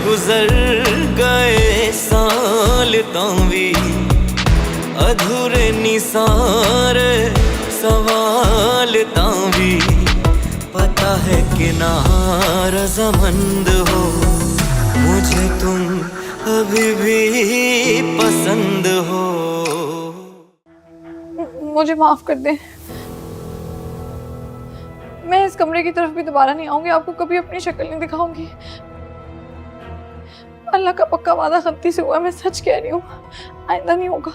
गुजर गए साल तावी अधूरे निसारे सवाल तावी पता है कि नारज़मंद हो मुझे तुम अभी भी पसंद हो। मुझे माफ कर दे, मैं इस कमरे की तरफ भी दोबारा नहीं आऊंगी, आपको कभी अपनी शक्ल नहीं दिखाऊंगी। अल्लाह का पक्का वादा गलती से हुआ, मैं सच कह रही हूँ, आइंदा नहीं होगा।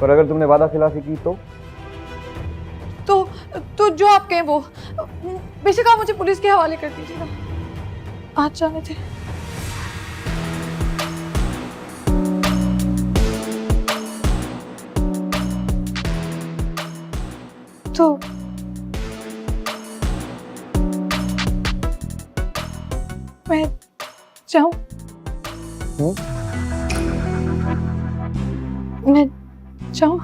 पर अगर तुमने वादा खिलाफी की तो जो आप कहें वो, बेशक आप मुझे पुलिस के हवाले कर दीजिएगा। आज जाने थे। तो मैं जाऊं? मैं जाऊं?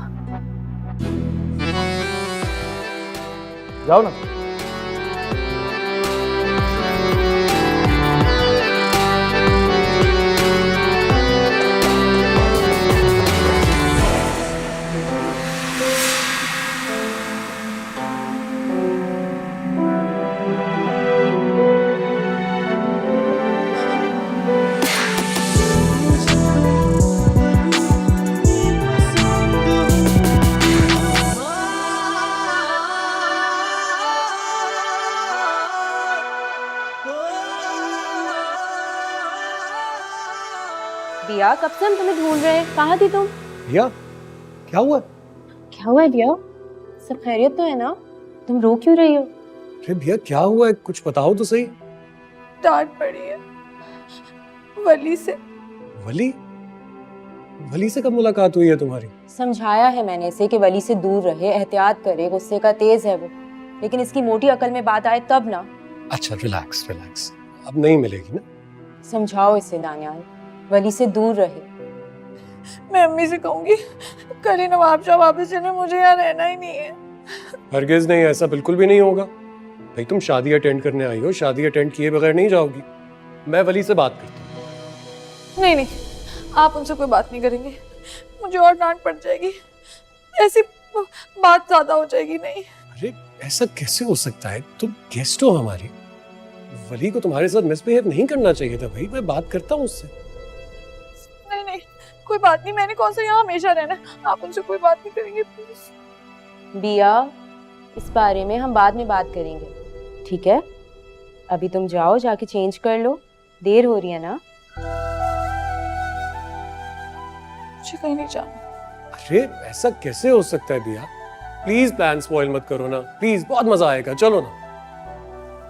जाओ ना। दिया, कब से हम तुम्हें ढूंढ रहे हैं, कहाँ थी तुम? भैया क्या हुआ? क्या हुआ है दिया? सब खैरियत तो है ना? तुम रो क्यों रही हो? अरे भैया क्या हुआ है, कुछ बताओ तो सही। डांट पड़ी है वली से। वली? वली से कब मुलाकात हुई है तुम्हारी? समझाया है मैंने इसे कि वली से दूर रहे, एहतियात करे, गुस्से का तेज है वो, लेकिन इसकी मोटी अकल में बात आए तब ना। अच्छा रिलैक्स रिलैक्स, अब नहीं मिलेगी ना। समझाओ इसे दानियाल, वली से दूर रहे। मैं अम्मी से कहूंगी कल ही नवाब शाह वापस चले, मुझे यहाँ रहना ही नहीं है। हरगिज नहीं, ऐसा बिल्कुल भी नहीं होगा। भाई तुम शादी अटेंड करने आई हो, शादी अटेंड किए बगैर नहीं जाओगी। मैं वली से बात करता हूँ। नहीं नहीं, आप उनसे कोई बात नहीं करेंगे, मुझे और डांट पड़ जाएगी, ऐसी बात ज्यादा हो जाएगी। नहीं। अरे ऐसा कैसे हो सकता है, तुम गेस्ट हो हमारी। वली को तुम्हारे साथ मिसबिहेव नहीं करना चाहिए था भाई, मैं बात करता हूँ उससे। नहीं नहीं, कोई बात नहीं, मैंने कौन सा यहाँ हमेशा रहना है, आप उनसे कोई बात नहीं करेंगे प्लीज। बिया, इस बारे में हम बाद में बात करेंगे, ठीक है? अभी तुम जाओ, जाके चेंज कर लो, देर हो रही है ना। मुझे कहीं नहीं जाना। अरे ऐसा कैसे हो सकता है बिया, प्लीज प्लान स्पॉइल मत करो ना प्लीज, बहुत मजा आएगा, चलो ना।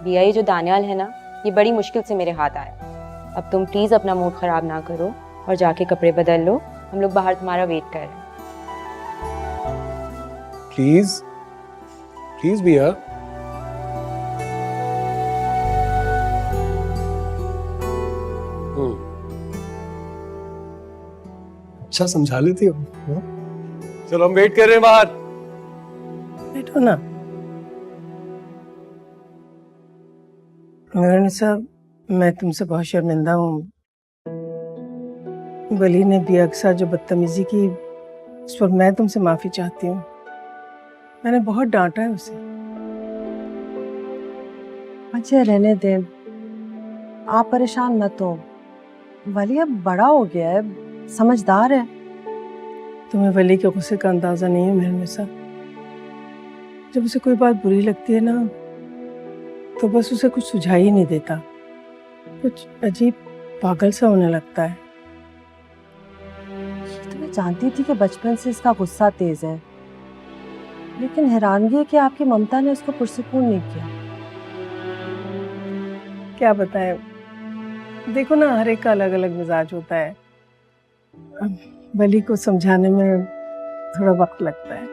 बिया, ये जो दानियाल है ना, ये बड़ी मुश्किल से मेरे हाथ आया। अब तुम प्लीज अपना मूड खराब ना करो और जाके कपड़े बदल लो, हम लोग बाहर तुम्हारा वेट कर रहे हैं। प्लीज प्लीज बिया। अच्छा समझा लेती हो। चलो हम वेट कर रहे हैं बाहर। बैठो ना। मेहरानी साहब, मैं तुमसे बहुत शर्मिंदा हूँ। वली ने बिया के साथ जो बदतमीजी की, उस पर मैं तुमसे माफी चाहती हूँ। मैंने बहुत डांटा है उसे। अच्छा रहने दे, आप परेशान मत हो। वली अब बड़ा हो गया है, समझदार है। तुम्हें वली के गुस्से का अंदाजा नहीं है मेहरानी साहब। जब उसे कोई बात बुरी लगती है ना, तो बस उसे कुछ सुझाई ही नहीं देता, कुछ अजीब पागल सा होने लगता है। तो मैं जानती थी कि बचपन से इसका गुस्सा तेज है, लेकिन हैरानगी है कि आपकी ममता ने उसको पुरसुकून नहीं किया। क्या बताएं, देखो ना, हर एक का अलग अलग मिजाज होता है। वली को समझाने में थोड़ा वक्त लगता है,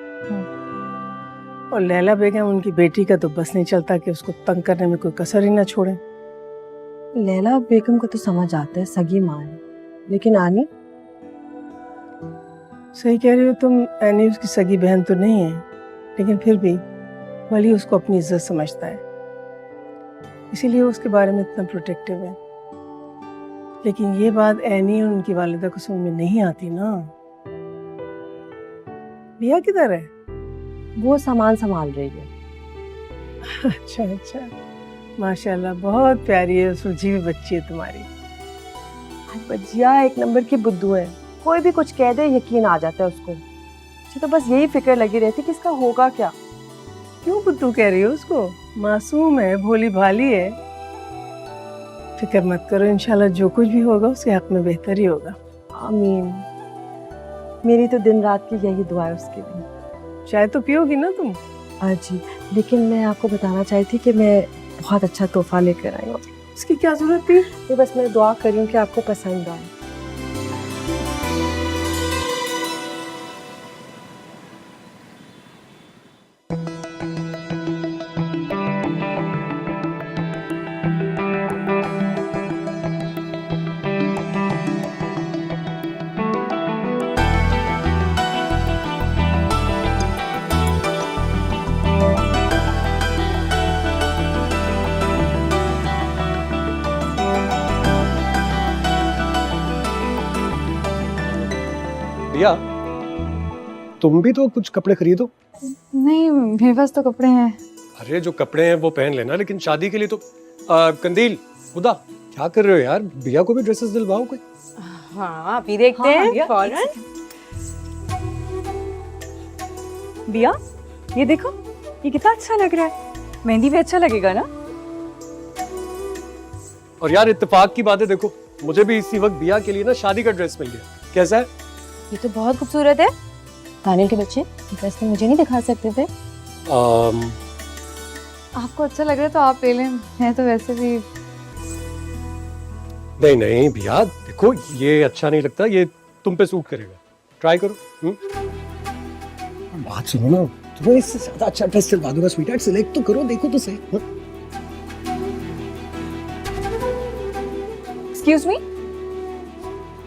और लैला बेगम उनकी बेटी का तो बस नहीं चलता कि उसको तंग करने में कोई कसर ही ना छोड़े। लैला बेगम को तो समझ आता है, सगी माँ है, लेकिन आनी? सही कह रही हो तुम, ऐनी उसकी सगी बहन तो नहीं है, लेकिन फिर भी वली उसको अपनी इज्जत समझता है, इसीलिए वो उसके बारे में इतना प्रोटेक्टिव है। लेकिन ये बात एनी और उनकी वालिदा को समझ में नहीं आती ना। बिया किधर है? वो सामान संभाल रही है। अच्छा अच्छा, माशाल्लाह बहुत प्यारी है, सुलझी हुई बच्ची है तुम्हारी। बजिया एक नंबर की बुद्धू है, कोई भी कुछ कह दे यकीन आ जाता है उसको। मुझे तो बस यही फिक्र लगी रहती कि इसका होगा क्या। क्यों बुद्धू कह रही हो उसको? मासूम है, भोली भाली है। फिक्र मत करो, इंशाल्लाह जो कुछ भी होगा उसके हक में बेहतर ही होगा। आमीन। मेरी तो दिन रात की यही दुआ है उसके लिए। चाय तो पियोगी ना तुम? जी, लेकिन मैं आपको बताना चाहती थी कि मैं बहुत अच्छा तोहफा लेकर आई हूँ। इसकी क्या जरूरत थी? ये बस मैं दुआ कर रही हूँ कि आपको पसंद आए। भैया तुम भी तो कुछ कपड़े खरीदो। नहीं, मेरे पास तो कपड़े हैं। अरे जो कपड़े हैं वो पहन लेना, लेकिन शादी के लिए तो कंदील खुदा क्या कर रहे हो यार? भैया को भी ड्रेसेस दिलवाओ कोई। हाँ अभी देखते हैं फौरन। बिया, ये देखो, ये कितना अच्छा लग रहा है। मेहंदी पे अच्छा लगेगा ना? और यार इत्तेफाक की बात है, देखो मुझे भी इसी वक्त भैया के लिए ना शादी का ड्रेस मिल गया। कैसा है? ये तो बहुत खूबसूरत है। दानिल के बच्चे ड्रेस तो मुझे नहीं दिखा सकते थे। आपको अच्छा लग रहा है तो आप ले लें, मैं तो वैसे भी। नहीं नहीं भैया, देखो ये अच्छा नहीं लगता, ये तुम पे सूट करेगा, ट्राई करो। बात सुनो ना, तुम्हें इससे ज्यादा अच्छा ड्रेस सिलवा दूंगा स्वीटहार्ट, सिलेक्ट तो करो, देखो तो सही। एक्सक्यूज मी,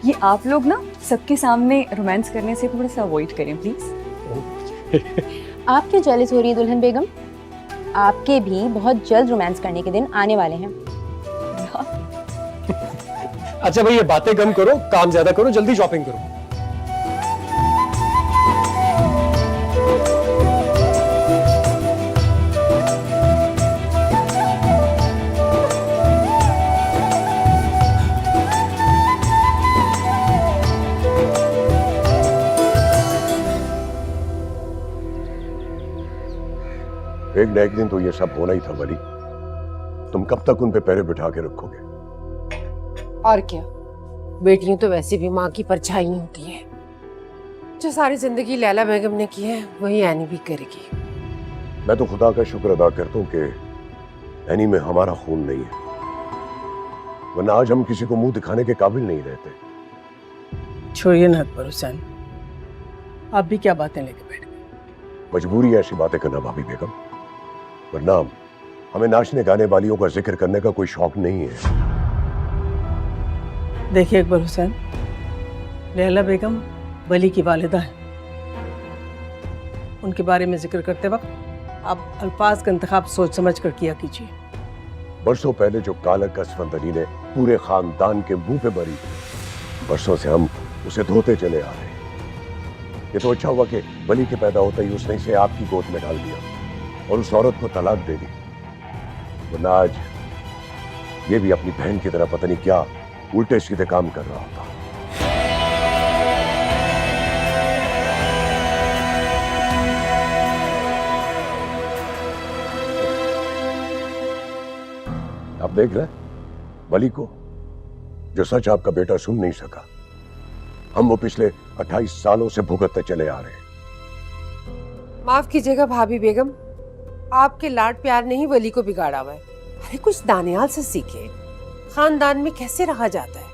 ये आप लोग ना सबके सामने रोमांस करने से थोड़ा सा अवॉइड करें प्लीज। आप क्यों जेलस हो रही है दुल्हन बेगम? आपके भी बहुत जल्द रोमांस करने के दिन आने वाले हैं। अच्छा भाई ये बातें कम करो, काम ज्यादा करो, जल्दी शॉपिंग करो। एक न एक दिन तो ये सब होना ही था वली। तुम कब तक उन पे पैरे बिठा के रखोगे? और क्या, बेटियां तो वैसे भी माँ की परछाई होती है। जो सारी जिंदगी लैला बेगम ने की है वही एनी भी करेगी। मैं तो खुदा का शुक्र अदा करता हूँ कि एनी में हमारा खून नहीं है, वरना आज हम किसी को मुंह दिखाने के काबिल नहीं रहते। छोड़िए ना अकबर हुसैन, आप भी क्या बातें लेके बैठ गए? मजबूरी है ऐसी बातें करना भाभी बेगम, वरना हमें नाचने गाने वालियों का जिक्र करने का कोई शौक नहीं है। देखिए अकबर हुसैन, लैला बेगम वली की वालिदा है। उनके बारे में जिक्र करते वक्त आप अल्फाज का इंतखाब सोच समझ कर किया कीजिए। बरसों पहले जो कालक असफंदरी ने पूरे खानदान के मुंह पे भरी, बरसों से हम उसे धोते चले आ रहे हैं। ये तो अच्छा हुआ कि वली के पैदा होता ही उसने इसे आपकी गोद में डाल दिया और उस औरत को तलाक दे दी, वरना आज ये भी अपनी बहन की तरह पता नहीं क्या उल्टे सीधे काम कर रहा होता। आप देख रहे वली को, जो सच आपका बेटा सुन नहीं सका, हम वो पिछले 28 सालों से भुगतते चले आ रहे हैं। माफ कीजिएगा भाभी बेगम, आपके लाड प्यार ने ही वली को बिगाड़ा हुआ है। अरे कुछ दानियाल से सीखे, खानदान में कैसे रहा जाता है।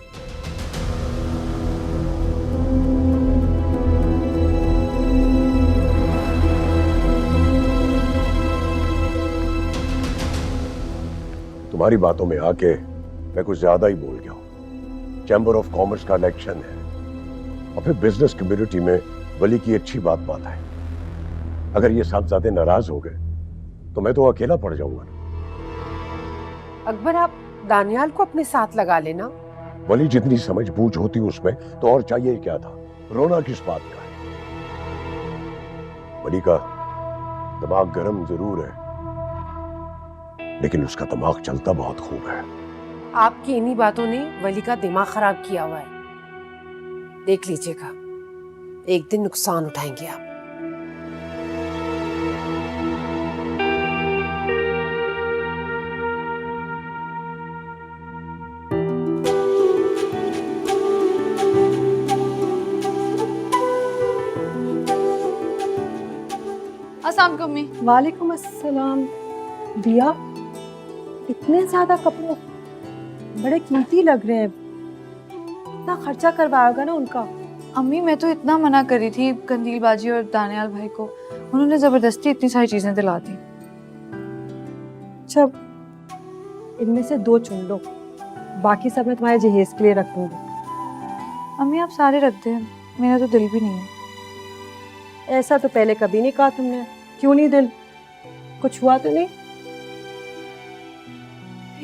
तुम्हारी बातों में आके मैं कुछ ज्यादा ही बोल गया हूँ। चैम्बर ऑफ कॉमर्स का इलेक्शन है और फिर बिजनेस कम्युनिटी में वली की अच्छी बात है। अगर ये साहबजादे नाराज हो गए तो मैं तो अकेला पड़ जाऊंगा ना। अकबर, आप दानियाल को अपने साथ लगा लेना। वली जितनी समझ बूझ होती उसमें तो और चाहिए क्या था, रोना किस बात का है। वली का दिमाग गर्म जरूर है, लेकिन उसका दिमाग चलता बहुत खूब है। आपकी इन्हीं बातों ने वली का दिमाग खराब किया हुआ है। देख लीजिएगा, एक दिन नुकसान उठाएंगे आप। अस्सलाम वालेकुम अम्मी। वालेकुम अस्सलाम। दिया, इतने ज्यादा कपड़े बड़े कीमती लग रहे हैं, इतना खर्चा करवाएगा ना उनका। अम्मी मैं तो इतना मना करी थी कंदील बाजी और दानियाल भाई को, उन्होंने जबरदस्ती इतनी सारी चीजें दिला दी। अच्छा, इनमें से 2 चुन लो, बाकी सब मैं तुम्हारे जहेज के लिए रखूंगी। अम्मी आप सारे रख दें, मेरा तो दिल भी नहीं है। ऐसा तो पहले कभी नहीं कहा तुमने। क्यों नहीं दिल? कुछ हुआ तो नहीं?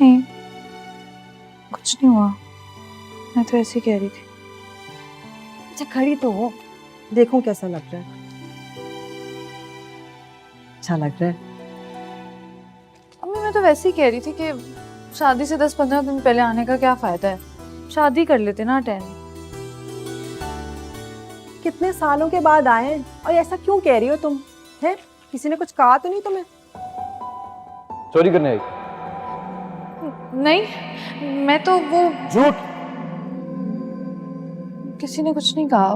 नहीं, कुछ नहीं हुआ, मैं तो ऐसे ही कह रही थी। अच्छा खड़ी तो हो, देखूं कैसा लग रहा है। अच्छा लग रहा है। अम्मी मैं तो वैसे ही कह रही थी कि शादी से 10-15 दिन पहले आने का क्या फायदा है, शादी कर लेते ना अटेंड। कितने सालों के बाद आए हैं और ऐसा क्यों कह रही हो तुम? है किसी ने कुछ कहा तो नहीं तुम्हें? चोरी करने आई? नहीं, मैं तो वो झूठ। किसी ने कुछ नहीं कहा।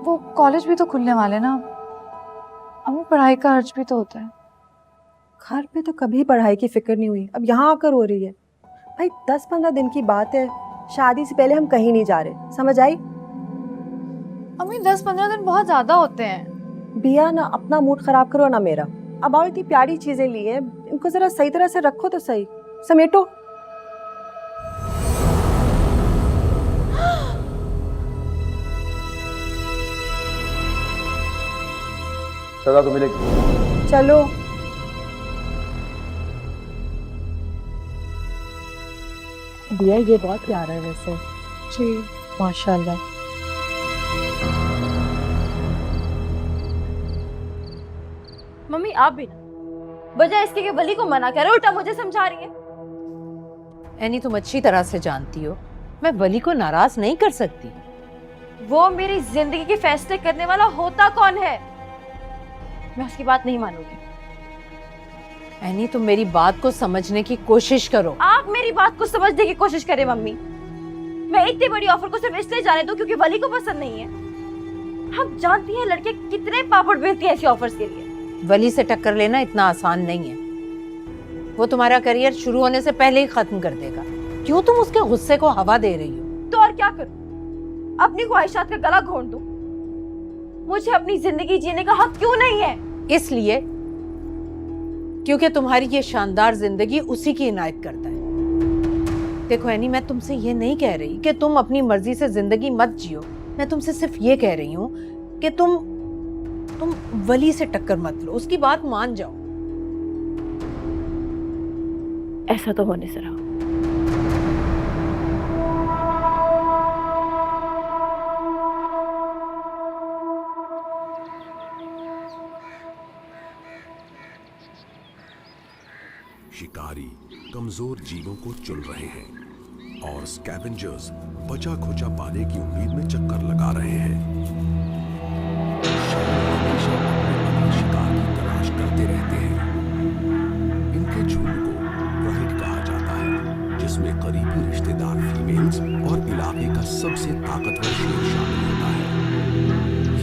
वो कॉलेज भी तो खुलने वाले ना, अम्मी पढ़ाई का अर्ज भी तो होता है। घर पे तो कभी पढ़ाई की फिक्र नहीं हुई, अब यहाँ आकर हो रही है। भाई 10-15 दिन की बात है, शादी से पहले हम कहीं नहीं जा रहे, समझ आई? अम्मी 10-15 दिन बहुत ज्यादा होते हैं। बिया ना अपना मूड खराब करो ना मेरा। अब आओ, इतनी प्यारी चीजें ली हैं, इनको जरा सही तरह से रखो तो सही। समेटो। सजा तो मिलेगी। चलो बिया, ये बहुत प्यारा है वैसे। जी माशाल्लाह। मम्मी आप भी ना, बजाय इसके कि वली को मना करे उल्टा मुझे समझा रही है। एनी, तुम अच्छी तरह से जानती हो मैं वली को नाराज नहीं कर सकती। वो मेरी जिंदगी के फैसले करने वाला होता कौन है? मैं उसकी बात नहीं मानूंगी। एनी, तुम मेरी बात को समझने की कोशिश करो। आप मेरी बात को समझने की कोशिश करें मम्मी। मैं इतनी बड़ी ऑफर को सिर्फ इसलिए जाने दूं क्योंकि वली को पसंद नहीं है। हम जानती हैं लड़के कितने पापड़ बेलते हैं ऐसी ऑफर्स के लिए। वली से टक्कर लेना इतना आसान नहीं है। वो तुम्हारा करियर शुरू होने से पहले ही खत्म कर देगा। क्यों तुम उसके गुस्से को हवा दे रही हो? तो और क्या करूं? अपनी ख्वाहिशात का गला घोंट दूं? मुझे अपनी जिंदगी जीने का हक क्यों नहीं है? इसलिए क्योंकि तुम्हारी ये शानदार जिंदगी उसी की इनायत करता है। देखो एनी, मैं तुमसे ये नहीं कह रही कि तुम अपनी मर्जी से जिंदगी मत जियो। मैं तुमसे सिर्फ ये कह रही हूँ कि तुम वली से टक्कर मत लो, उसकी बात मान जाओ। ऐसा तो होने से रहा। शिकारी कमजोर जीवों को चुन रहे हैं और स्कैवेंजर्स बचा खुचा पाने की उम्मीद में चक्कर लगा रहे हैं। हमेशा अपने शिकार की तलाश करते रहते हैं। इनके झुंड को प्राइड कहा जाता है, जिसमें करीबी रिश्तेदार फीमेल्स और इलाके का सबसे ताकतवर शेर शामिल होता है।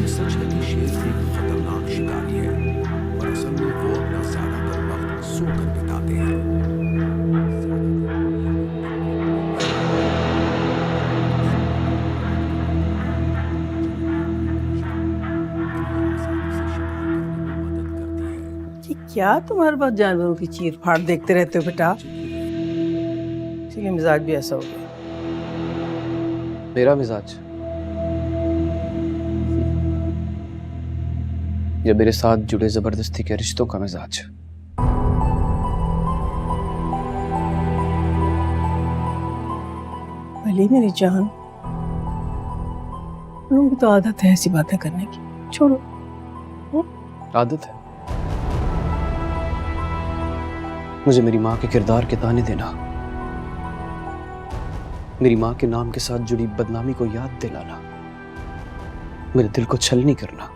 ये सच है कि शेर एक खतरनाक शिकारी है, पर असल में वो अपना ज्यादातर वक्त सोकर बिताते हैं। क्या तुम्हारे पास जानवरों की चीर फाड़ देखते रहते हो बेटा? इसलिए मिजाज भी ऐसा हो गया। मेरा मिजाज या मेरे साथ जुड़े जबरदस्ती के रिश्तों का मिजाज। भले मेरी जान, लोगों की तो आदत है ऐसी बातें करने की, छोड़ो। आदत है मुझे मेरी माँ के किरदार के ताने देना, मेरी माँ के नाम के साथ जुड़ी बदनामी को याद दिलाना, मेरे दिल को छलनी करना।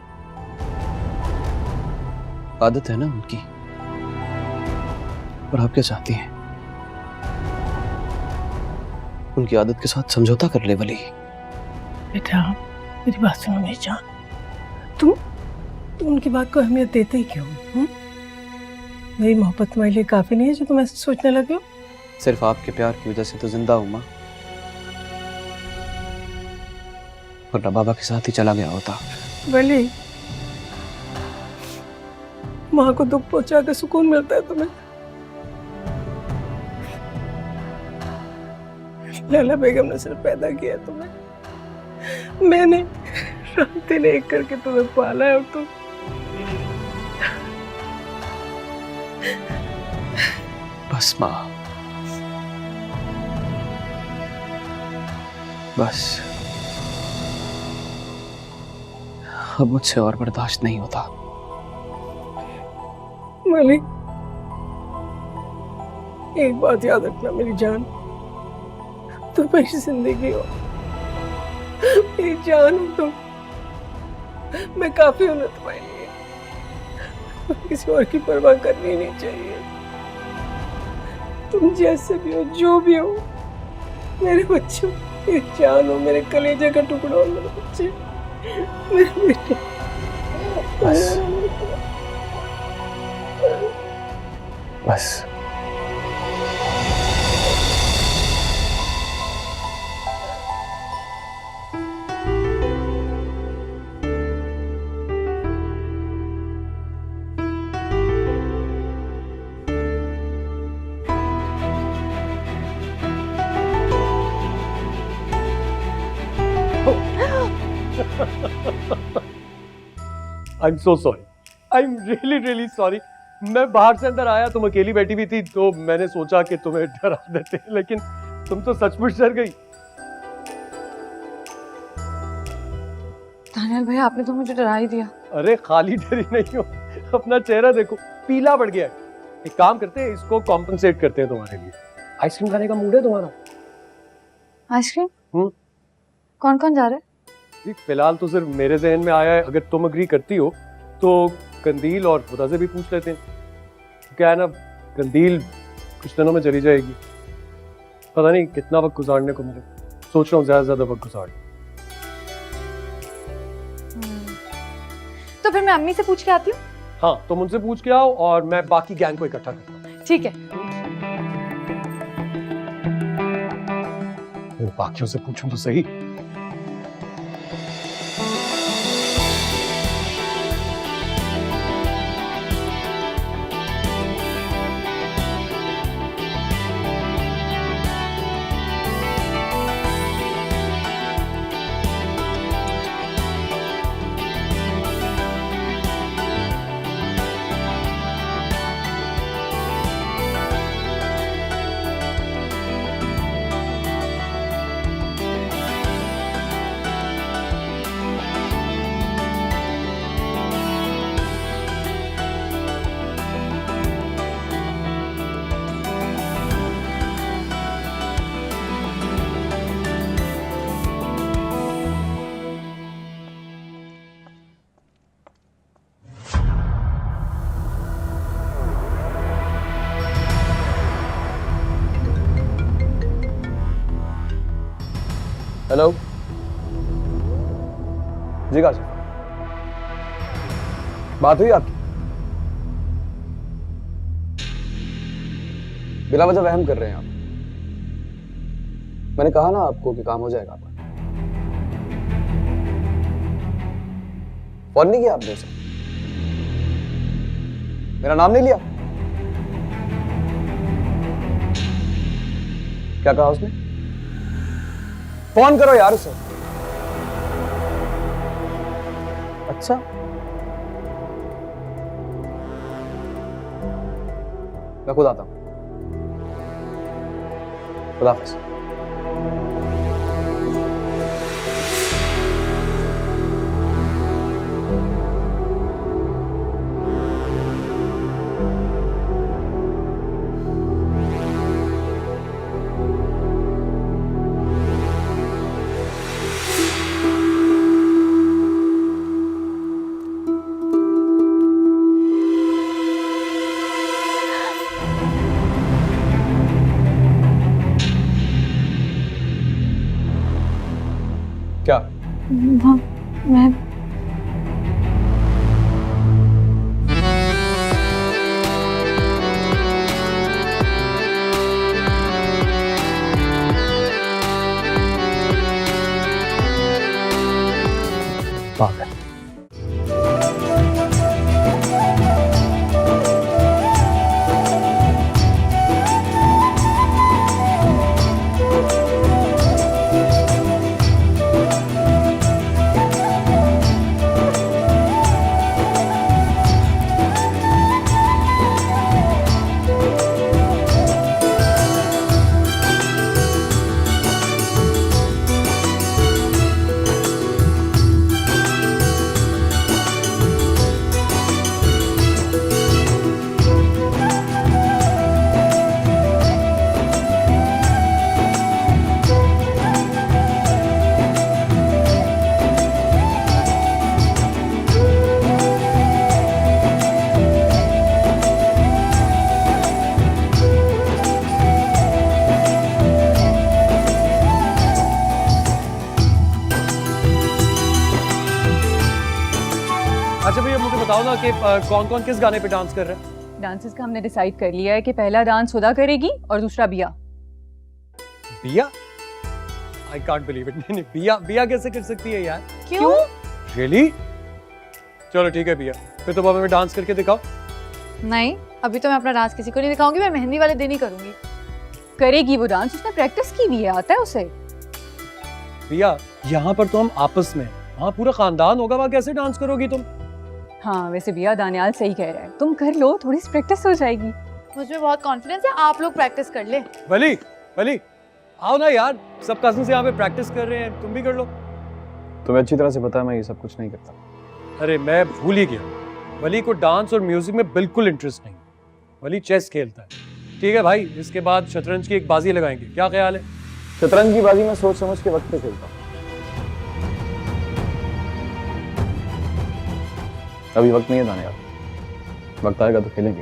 आदत है ना उनकी। और आप क्या चाहती हैं? उनकी आदत के साथ समझौता कर ले वली। बेटा मेरी बात सुनो मेरी जान, तुम उनकी बात को अहमियत देते ही क्यों? मेरी मोहब्बत तुम्हारे लिए काफी नहीं है जो तुम ऐसे सोचने लगे हो? सिर्फ आपके प्यार की वजह से तो जिंदा हूं माँ, वरना बाबा के साथ ही चला गया होता। वली, माँ को दुख पहुंचा के सुकून मिलता है तुम्हें? लैला बेगम ने सिर्फ पैदा किया तुम्हें, मैंने रात दिन एक करके तुम्हें पाला है। और तुम बस माँ, बस अब मुझसे और बर्दाश्त नहीं होता। मलिक, एक बात याद रखना मेरी जान, तुम मेरी जिंदगी हो, मेरी जान हो तुम, मैं काफी हूं ना तुम्हारे लिए, किसी और की परवाह करनी नहीं चाहिए। तुम जैसे भी हो, जो भी हो, मेरे बच्चों, मेरी जान हो, मेरे कलेजे का टुकड़ा हो, मेरे बच्चे, मेरे बेटे। बस I am so sorry, I am really really sorry. मैं बाहर से अंदर आया, तुम अकेली बैठी हुई थी, तो मैंने सोचा कि तुम्हें डरा देते, लेकिन तुम तो सचमुच डर गई। दानियल भाई, आपने तो मुझे डरा ही दिया। अरे खाली डरी नहीं हो, अपना चेहरा देखो, पीला पड़ गया है। एक काम करते हैं, इसको कॉम्पनसेट करते हैं तुम्हारे लिए। आइसक्रीम खाने का मूड है तुम्हारा? आइसक्रीम? कौन कौन जा रहा है? फिलहाल तो सिर्फ मेरे जहन में आया है, अगर तुम अग्री करती हो तो कंदील और खुदा से भी पूछ लेते हैं। क्या है ना, कंदील कुछ दिनों में चली जाएगी, पता नहीं कितना वक्त गुजारने को मिले। सोच रहा हूँ ज्यादा वक्त गुजार। तो फिर मैं अम्मी से पूछ के आती हूँ। हाँ, तुम उनसे पूछ के आओ और मैं बाकी गैंग को इकट्ठा करता हूँ। ठीक है। बाकियों से पूछूं तो सही। हेलो जी, काशिफ बात हुई आपकी? बिला वजह वहम कर रहे हैं आप। मैंने कहा ना आपको कि काम हो जाएगा आपका। फोन नहीं किया आपने उसे? मेरा नाम नहीं लिया? क्या कहा उसने? फोन करो यार उसे। अच्छा, मैं खुद आता हूँ। खुदा हाफिज। क्या? मैं पागल। अच्छा भैया मुझे बताओ ना कि कौन कौन किस गाने पे डांस कर रहा है? डांसेस का हमने डिसाइड कर लिया है कि पहला डांस हुदा करेगी और दूसरा बिया। बिया? I can't believe it. नहीं बिया बिया कैसे कर सकती है यार? क्यों? रियली? चलो ठीक है बिया, फिर तो हमें डांस करके दिखाओ। नहीं, अभी तो मैं अपना डांस किसी को नहीं दिखाऊंगी, मैं मेहंदी वाले दिन ही करूंगी। करेगी वो डांस, उसने प्रैक्टिस की हुई है, आता है उसे। बिया यहाँ पर तो हम आपस में, वहाँ पूरा खानदान होगा, वहाँ कैसे डांस करोगी तुम? हाँ वैसे बिया दानियाल सही कह रहा है, तुम कर लो, थोड़ी सी प्रैक्टिस हो जाएगी। मुझे बहुत कॉन्फिडेंस है, आप लोग प्रैक्टिस कर ले। वली वली आओ ना यार, सब कजिन्स यहाँ पे प्रैक्टिस कर रहे हैं, तुम भी कर लो। तुम्हें अच्छी तरह से पता है मैं ये सब कुछ नहीं करता। अरे मैं भूल ही गया, वली को डांस और म्यूजिक में बिल्कुल इंटरेस्ट नहीं। वली चेस खेलता है। ठीक है भाई, इसके बाद शतरंज की एक बाजी लगाएंगे, क्या ख्याल है? शतरंज की बाजी मैं सोच समझ के वक्त पे खेलता हूँ। अभी वक्त नहीं है दानियाल, वक्त आएगा तो खेलेंगे।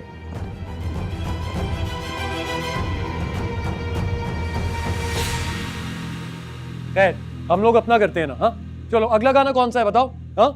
खैर हम लोग अपना करते हैं ना। हाँ चलो, अगला गाना कौन सा है बताओ? हाँ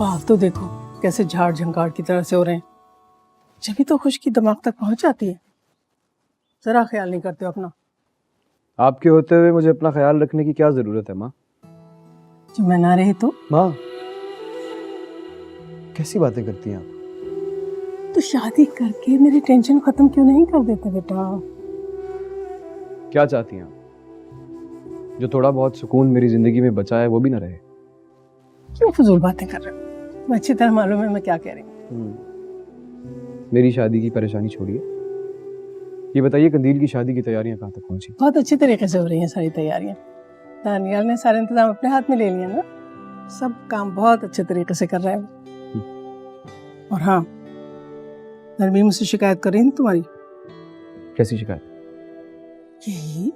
बाल तो देखो कैसे झाड़ झंकार की तरह से हो रहे हैं, जब तो खुशकी दिमाग तक पहुंच जाती है। जरा ख्याल नहीं करते हो अपना। आपके होते हुए मुझे अपना ख्याल रखने की क्या जरूरत है माँ? जब मैं ना रही तो? माँ कैसी बातें करती हैं आप? तो शादी करके मेरी टेंशन खत्म क्यों नहीं कर देते बेटा? क्या चाहती हैं आप? जो थोड़ा बहुत सुकून मेरी जिंदगी में बचा है वो भी ना रहे? क्यों फजूल बातें कर रहे हो? मैं अच्छी तरह मालूम है मैं क्या कह रही हूँ। मेरी शादी की परेशानी छोड़िए, ये बताइए कंदील की शादी की तैयारियां कहाँ तक पहुंची? बहुत अच्छी तरीके से हो रही हैं सारी तैयारियां। दानियाल ने सारे इंतजाम अपने हाथ में ले लिया ना, सब काम बहुत अच्छे तरीके से कर रहा है वो। और हाँ, नरमी मुझसे शिकायत कर रही थी तुम्हारी। कैसी शिकायत? यही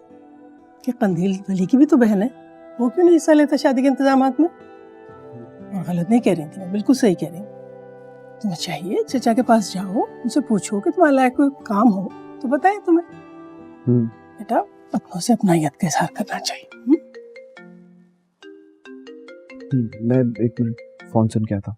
कि कंदील वली की भी तो बहन है, वो क्यों नहीं हिस्सा लेता शादी के इंतजामात में? और गलत नहीं कह रही थी, मैं बिल्कुल सही कह रही हूँ। तुम्हें चाहिए चचा के पास जाओ, उनसे पूछो कि तुम्हारे लायक कोई काम हो तो बताए तुम्हें। बेटा अपनों से अपनायत का इजहार करना चाहिए। मैं एक मिनट फोन सुन के आता।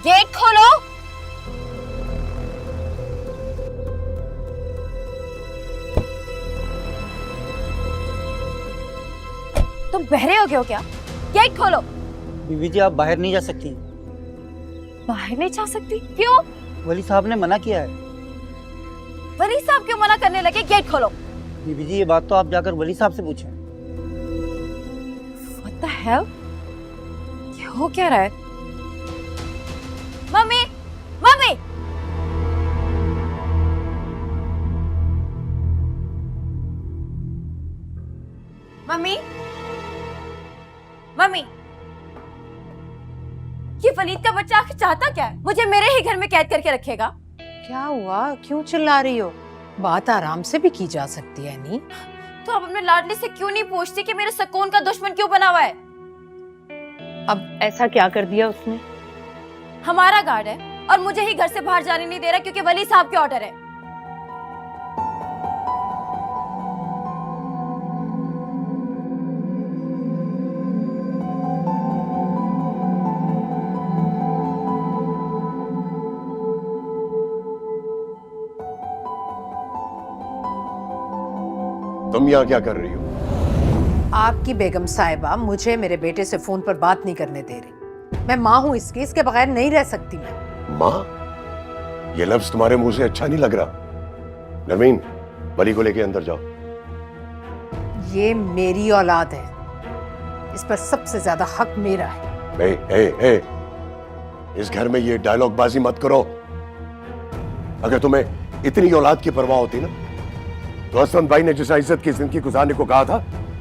गेट खोलो। तुम बहरे हो गए हो क्या? गेट खोलो। बीवी जी आप बाहर नहीं जा सकती। बाहर नहीं जा सकती? क्यों? वली साहब ने मना किया है। वली साहब क्यों मना करने लगे? गेट खोलो। बीवी जी ये बात तो आप जाकर वली साहब से पूछें। What the hell? ये हो क्या रहा है? मम्मी, मम्मी, मम्मी, मम्मी, ये वलीद का बच्चा आखिर चाहता क्या है? मुझे मेरे ही घर में कैद करके रखेगा? क्या हुआ? क्यों चिल्ला रही हो? बात आराम से भी की जा सकती है नी। तो आप अपने लाडली से क्यों नहीं पूछती कि मेरे सुकून का दुश्मन क्यों बना हुआ है? अब ऐसा क्या कर दिया उसने? हमारा गार्ड है और मुझे ही घर से बाहर जाने नहीं दे रहा क्योंकि वली साहब के ऑर्डर है। तुम यहाँ क्या कर रही हो? आपकी बेगम साहिबा मुझे मेरे बेटे से फोन पर बात नहीं करने दे रही। मैं माँ हूँ इसकी, इसके बगैर नहीं रह सकती मैं। माँ? ये लफ्ज तुम्हारे मुंह से अच्छा नहीं लग रहा। नरमीन, वली को लेके अंदर जाओ। ये मेरी औलाद है, इस पर सबसे ज्यादा हक मेरा है। इस घर में ये डायलॉग बाजी मत करो। अगर तुम्हें इतनी औलाद की परवाह होती ना, तो हसन भाई ने जैसा इज्जत की जिंदगी गुजारने को कहा था,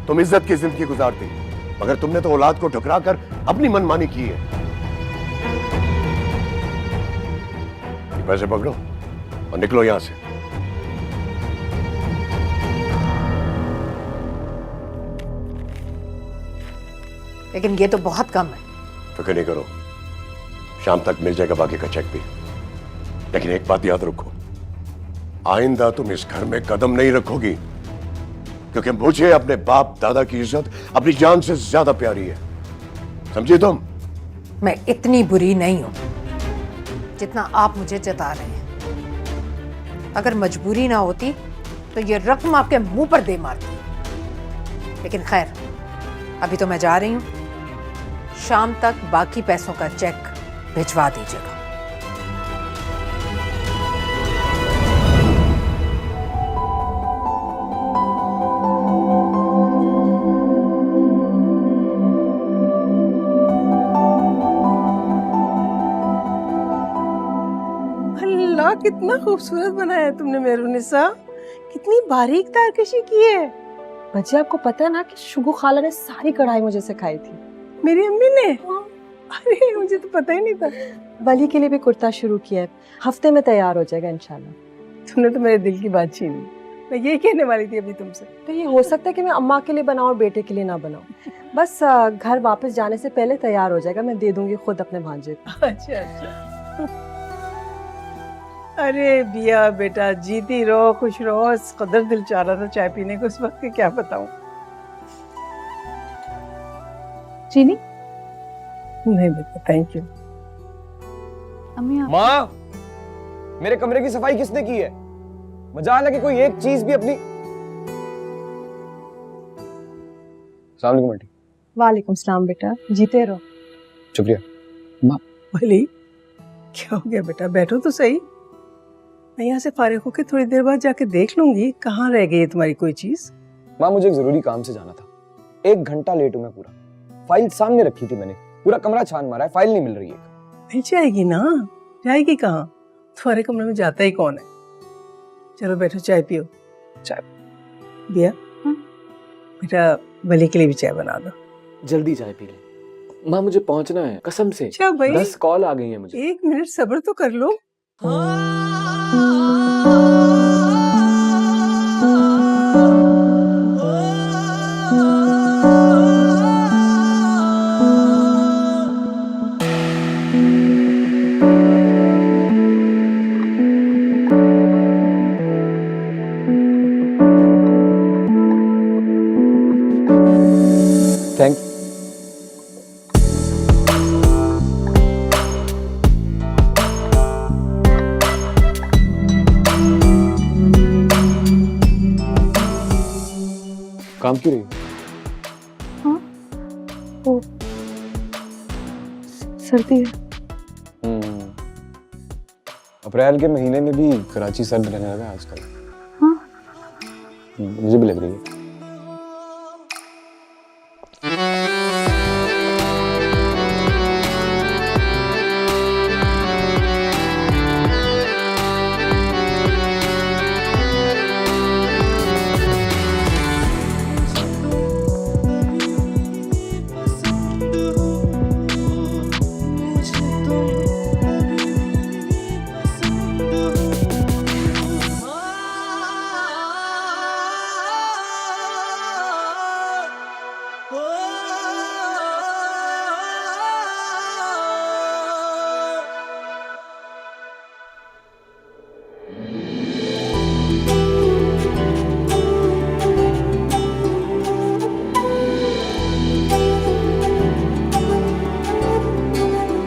तुम इज्जत की जिंदगी गुजारती। मगर तुमने तो औलाद को ठुकरा कर अपनी मनमानी की है। ये पैसे पकड़ो और निकलो यहां से। लेकिन ये तो बहुत कम है। फिक्र नहीं करो, शाम तक मिल जाएगा बाकी का चेक भी। लेकिन एक बात याद रखो, आइंदा तुम इस घर में कदम नहीं रखोगी, क्योंकि मुझे अपने बाप दादा की इज्जत अपनी जान से ज्यादा प्यारी है। समझी तुम? मैं इतनी बुरी नहीं हूं जितना आप मुझे जता रहे हैं। अगर मजबूरी ना होती तो ये रकम आपके मुंह पर दे मारती। लेकिन खैर, अभी तो मैं जा रही हूं। शाम तक बाकी पैसों का चेक भिजवा दीजिएगा। अल्लाह, कितना खूबसूरत बनाया है तुमने मेहरुनिसा। कितनी बारीक तारकशी की है। बच्चे आपको पता है ना कि शुगु खाला ने सारी कढ़ाई मुझे सिखाई थी। मेरी अम्मी ने? अरे मुझे तो पता ही नहीं था। वली के लिए भी कुर्ता शुरू किया है, हफ्ते में तैयार हो जाएगा इंशाल्लाह। तुमने तो मेरे दिल की बात छीन ली। मैं ये कहने वाली थी अभी तुमसे। तो ये हो सकता है कि मैं अम्मा के लिए बनाऊं और बेटे के लिए ना बनाऊं। बस घर वापस जाने से पहले तैयार हो जाएगा, मैं दे दूंगी खुद अपने भांजे को। अच्छा अच्छा। अरे बिया बेटा, जीती रहो, खुश रहो। इस कदर दिल चाह रहा था चाय पीने को, इस वक्त के क्या बताऊं। चीनी? नहीं बेटा, थैंक यू। अम्मी आप... माँ, मेरे कमरे की सफाई किसने की है? मजाल है कि कोई एक चीज भी अपनी। अस्सलाम वालेकुम आंटी। वालेकुम सलाम बेटा, जीते रहो। शुक्रिया माँ। भली, क्या हो गया बेटा? बैठो तो सही। मैं यहाँ से फारिग होकर थोड़ी देर बाद जाके देख लूंगी कहाँ रह गई है तुम्हारी कोई चीज। माँ, मुझे एक जरूरी काम से जाना था। 1 घंटा लेट हूँ मैं पूरा। फाइल सामने रखी थी मैंने, पूरा कमरा छान मारा है, फाइल नहीं मिल रही है। मिल जाएगी ना। जाएगी कहाँ? तुम्हारे कमरे में जाता ही कौन है? चलो बैठो, चाय पियो। चाय? दिया बेटा, वली के लिए भी चाय बना दो। जल्दी चाय पी ले माँ, मुझे पहुंचना है कसम से। अच्छा भाई, 10 कॉल आ गई है मुझे। 1 मिनट सब्र तो कर लो। थैंक काम क्यों रही? हाँ वो सर्दी है। अप्रैल के महीने में भी कराची सर्द रहने लगा आजकल। हाँ मुझे भी लग रही है।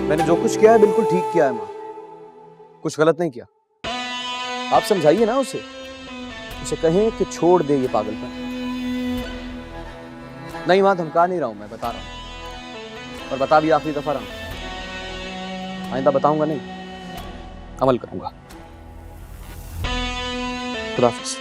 मैंने जो कुछ किया है बिल्कुल ठीक किया है माँ, कुछ गलत नहीं किया। आप समझाइए ना उसे कहें कि छोड़ दे ये पागलपन। नहीं माँ, धमका नहीं रहा हूं, मैं बता रहा हूं, और बता भी आखिरी दफा रहा हूं। आइंदा बताऊंगा नहीं, अमल करूंगा। खुदा हाफिज़।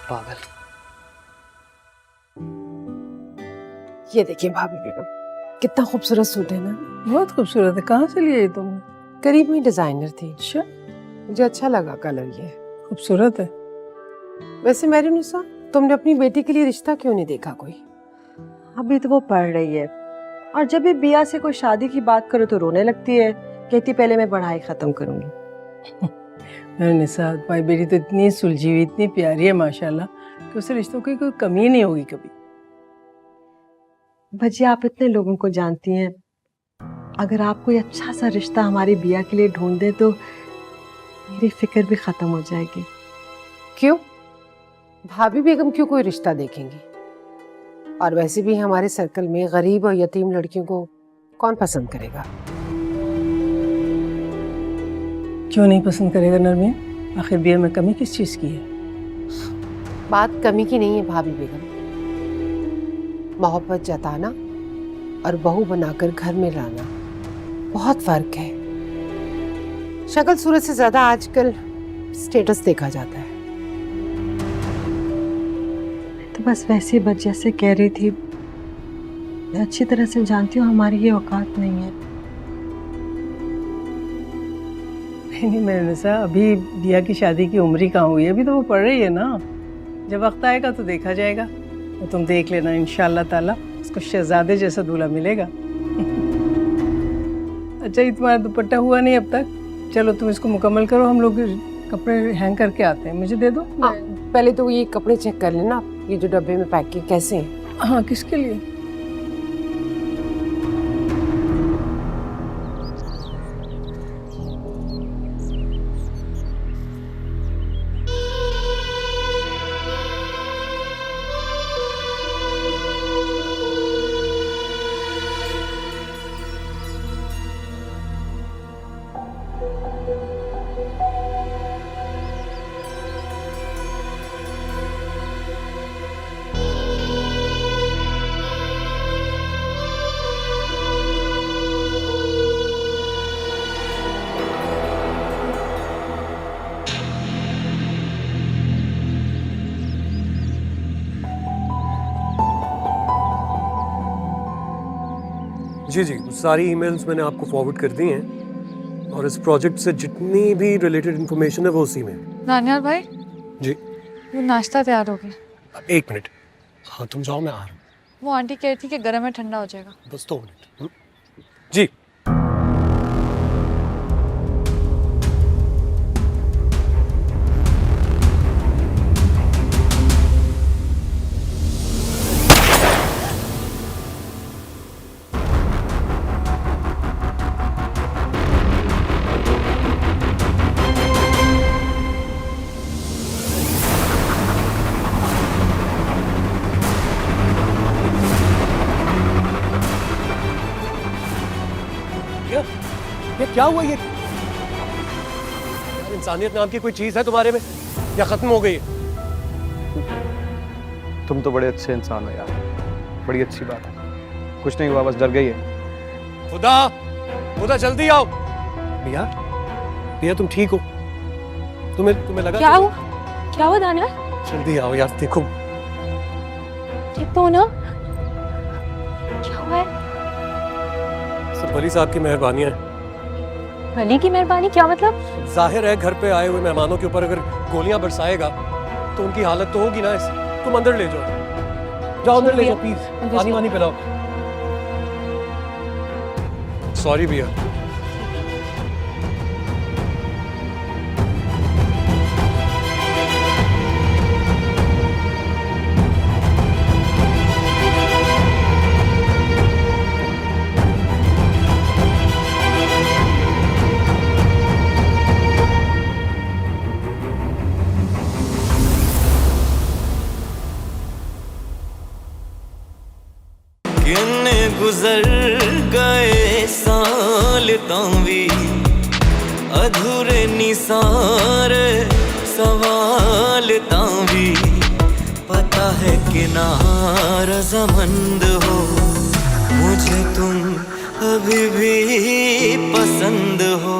पागल। ये देखिए भाभी बेगम, कितना खूबसूरत सूट है ना। बहुत खूबसूरत है। कहाँ से लिया ये तुमने? करीब में डिजाइनर थी। अच्छा, मुझे अच्छा लगा कलर ये। खूबसूरत है। वैसे मेहरुनिसा, तुमने अपनी बेटी के लिए रिश्ता क्यों नहीं देखा कोई? अभी तो वो पढ़ रही है, और जब भी बिया से कोई शादी की बात करो तो रोने लगती है, कहती पहले मैं पढ़ाई खत्म करूंगी। निशा, तुम्हारी बेटी तो इतनी सुलझी हुई, इतनी प्यारी है माशाल्लाह, कि उसे रिश्तों की कोई कमी नहीं होगी कभी। भजी, आप इतने लोगों को जानती हैं, अगर आप कोई अच्छा सा रिश्ता हमारी बिया के लिए ढूंढ दे तो मेरी फिक्र भी खत्म हो जाएगी। क्यों? भाभी बेगम क्यों कोई रिश्ता देखेंगी? और वैसे भी हमारे सर्कल में गरीब और यतीम लड़कियों को कौन पसंद करेगा? क्यों नहीं पसंद करेगा नरमीन? आखिर बिया में कमी किस चीज़ की है? बात कमी की नहीं है भाभी बेगम, मोहब्बत जताना और बहू बनाकर घर में लाना बहुत फर्क है। शक्ल सूरत से ज्यादा आजकल स्टेटस देखा जाता है। तो बस वैसे बच जैसे कह रही थी, मैं अच्छी तरह से जानती हूँ हमारी ये औकात नहीं है। नहीं मेरे निशा, अभी बिया की शादी की उम्र ही कहाँ हुई है, अभी तो वो पढ़ रही है ना। जब वक्त आएगा तो देखा जाएगा। तो तुम देख लेना, इंशाल्लाह ताला उसको शहजादे जैसा दूल्हा मिलेगा। अच्छा, ये तुम्हारा दुपट्टा हुआ नहीं अब तक? चलो तुम इसको मुकम्मल करो, हम लोग कपड़े हैंग करके आते हैं। मुझे दे दो। पहले तो ये कपड़े चेक कर लेना, ये जो डब्बे में पैक किए कैसे हैं। हाँ, किसके लिए? जी जी, सारी ईमेल्स मैंने आपको फॉरवर्ड कर दी हैं। और इस प्रोजेक्ट से जितनी भी रिलेटेड इंफॉर्मेशन है वो उसी में। नानियाल भाई, जी वो नाश्ता तैयार हो गया। 1 मिनट। हाँ तुम जाओ, मैं आ रहा हूँ। वो आंटी कह रही थी कि गर्म है, ठंडा हो जाएगा। बस 2 मिनट। जी ये क्या हुआ? ये इंसानियत नाम की कोई चीज है तुम्हारे में या खत्म हो गई है? तुम तो बड़े अच्छे इंसान हो यार, बड़ी अच्छी बात है। कुछ नहीं हुआ, बस डर गई है। खुदा खुदा जल्दी आओ। भैया भैया तुम ठीक हो? तुम्हें लगा? क्या हुआ दानियाल? जल्दी आओ यार, देखो ठीक तो हो ना? क्या हुआ है? सब वली साहब की मेहरबानियां है। वली की मेहरबानी? क्या मतलब? जाहिर है घर पे आए हुए मेहमानों के ऊपर अगर गोलियां बरसाएगा तो उनकी हालत तो होगी ना ऐसी। तुम अंदर ले जाओ, अंदर ले जाओ प्लीज, पानी वानी पिलाओ। सॉरी भैया। किन्ने गुजर गए साल तावी अधूरे निसारे सवाल तावी पता है कि नारज़मंद हो मुझे तुम अभी भी पसंद हो।